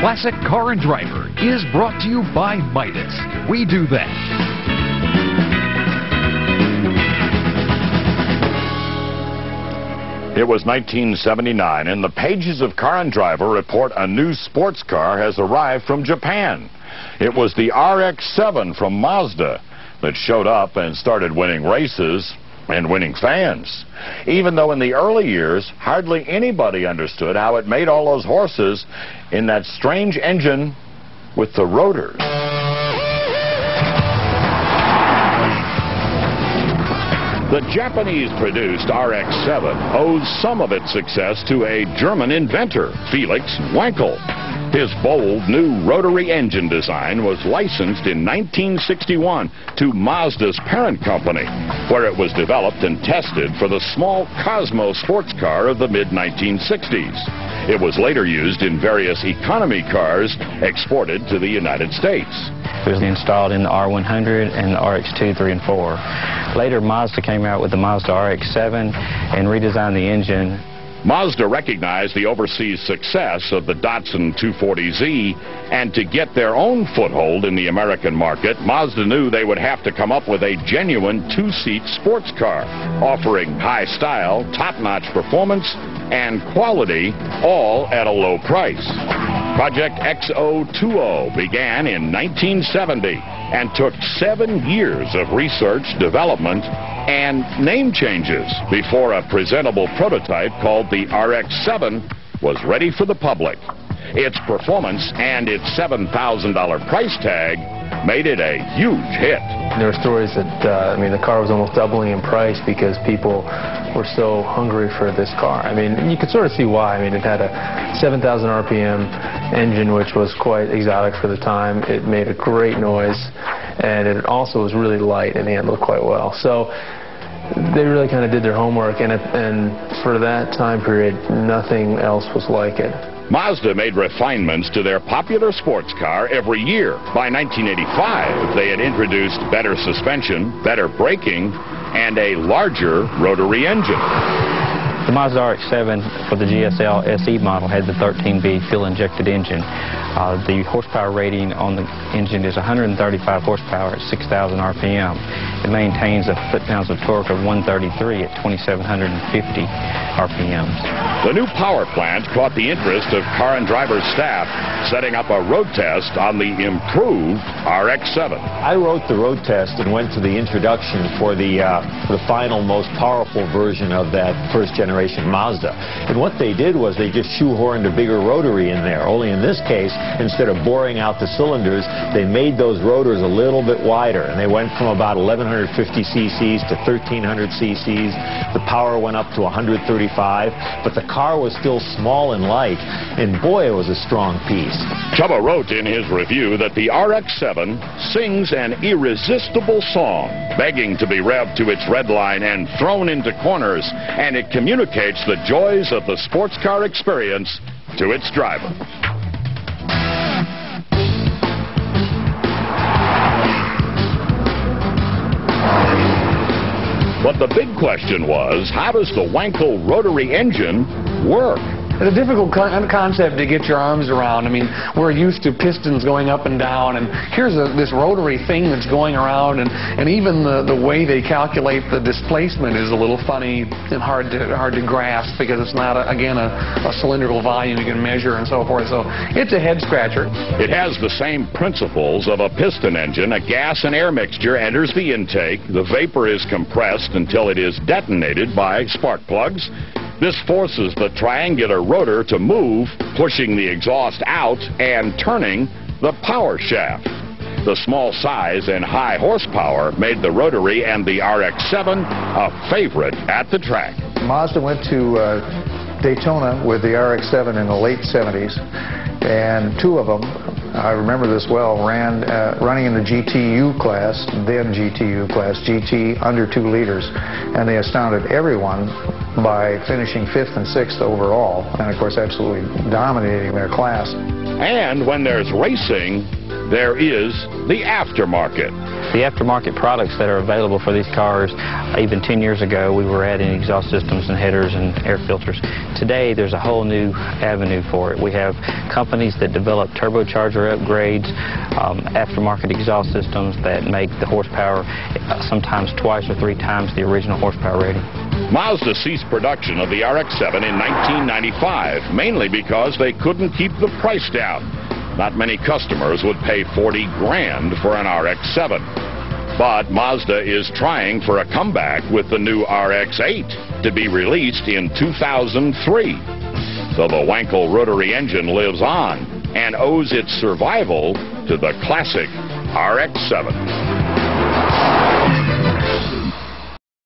Classic Car and Driver is brought to you by Midas. We do that. It was 1979, and the pages of Car and Driver report a new sports car has arrived from Japan. It was the RX-7 from Mazda that showed up and started winning races and winning fans. Even though in the early years, hardly anybody understood how it made all those horses in that strange engine with the rotors. The Japanese-produced RX-7 owes some of its success to a German inventor, Felix Wankel. His bold new rotary engine design was licensed in 1961 to Mazda's parent company, where it was developed and tested for the small Cosmo sports car of the mid-1960s. It was later used in various economy cars exported to the United States. It was installed in the R100 and the RX-2, 3, and 4. Later, Mazda came out with the Mazda RX-7 and redesigned the engine. Mazda recognized the overseas success of the Datsun 240Z, and to get their own foothold in the American market, Mazda knew they would have to come up with a genuine two-seat sports car, offering high style, top-notch performance, and quality, all at a low price. Project X020 began in 1970 and took 7 years of research, development, and name changes before a presentable prototype called the RX-7 was ready for the public. Its performance and its $7,000 price tag made it a huge hit. There were stories that, the car was almost doubling in price because people were so hungry for this car. You could sort of see why. It had a 7,000 RPM engine, which was quite exotic for the time. It made a great noise, and it also was really light and handled quite well. So they really kind of did their homework, and for that time period, nothing else was like it. Mazda made refinements to their popular sports car every year. By 1985, they had introduced better suspension, better braking, and a larger rotary engine. The Mazda RX-7 for the GSL SE model had the 13B fuel-injected engine. The horsepower rating on the engine is 135 horsepower at 6,000 RPM. It maintains a foot-pounds of torque of 133 at 2,750 RPMs. The new power plant caught the interest of Car and Driver staff, setting up a road test on the improved RX-7. I wrote the road test and went to the introduction for the final, most powerful version of that first-generation Mazda. And what they did was they just shoehorned a bigger rotary in there. Only in this case, instead of boring out the cylinders, they made those rotors a little bit wider, and they went from about 1,150 cc's to 1,300 cc's. The power went up to 135, but the car was still small and light, and boy, it was a strong piece. Chubba wrote in his review that the RX-7 sings an irresistible song, begging to be revved to its red line and thrown into corners, and it communicates the joys of the sports car experience to its driver. But the big question was, how does the Wankel rotary engine work? It's a difficult concept to get your arms around. We're used to pistons going up and down, and here's this rotary thing that's going around, and even the way they calculate the displacement is a little funny and hard to grasp, because it's not, again, a cylindrical volume you can measure and so forth. So it's a head scratcher. It has the same principles of a piston engine. A gas and air mixture enters the intake. The vapor is compressed until it is detonated by spark plugs. This forces the triangular rotor to move, pushing the exhaust out and turning the power shaft. The small size and high horsepower made the rotary and the RX-7 a favorite at the track. Mazda went to Daytona with the RX-7 in the late 70s, and two of them, I remember this well, running in the GTU class, then GTU class, GT under 2 liters, and they astounded everyone by finishing 5th and 6th overall, and of course absolutely dominating their class. And when there's racing, there is the aftermarket. The aftermarket products that are available for these cars, even 10 years ago, we were adding exhaust systems and headers and air filters. Today, there's a whole new avenue for it. We have companies that develop turbocharger upgrades, aftermarket exhaust systems that make the horsepower sometimes twice or three times the original horsepower rating. Mazda ceased production of the RX-7 in 1995, mainly because they couldn't keep the price down. Not many customers would pay $40 grand for an RX-7. But Mazda is trying for a comeback with the new RX-8 to be released in 2003. So the Wankel rotary engine lives on and owes its survival to the classic RX-7.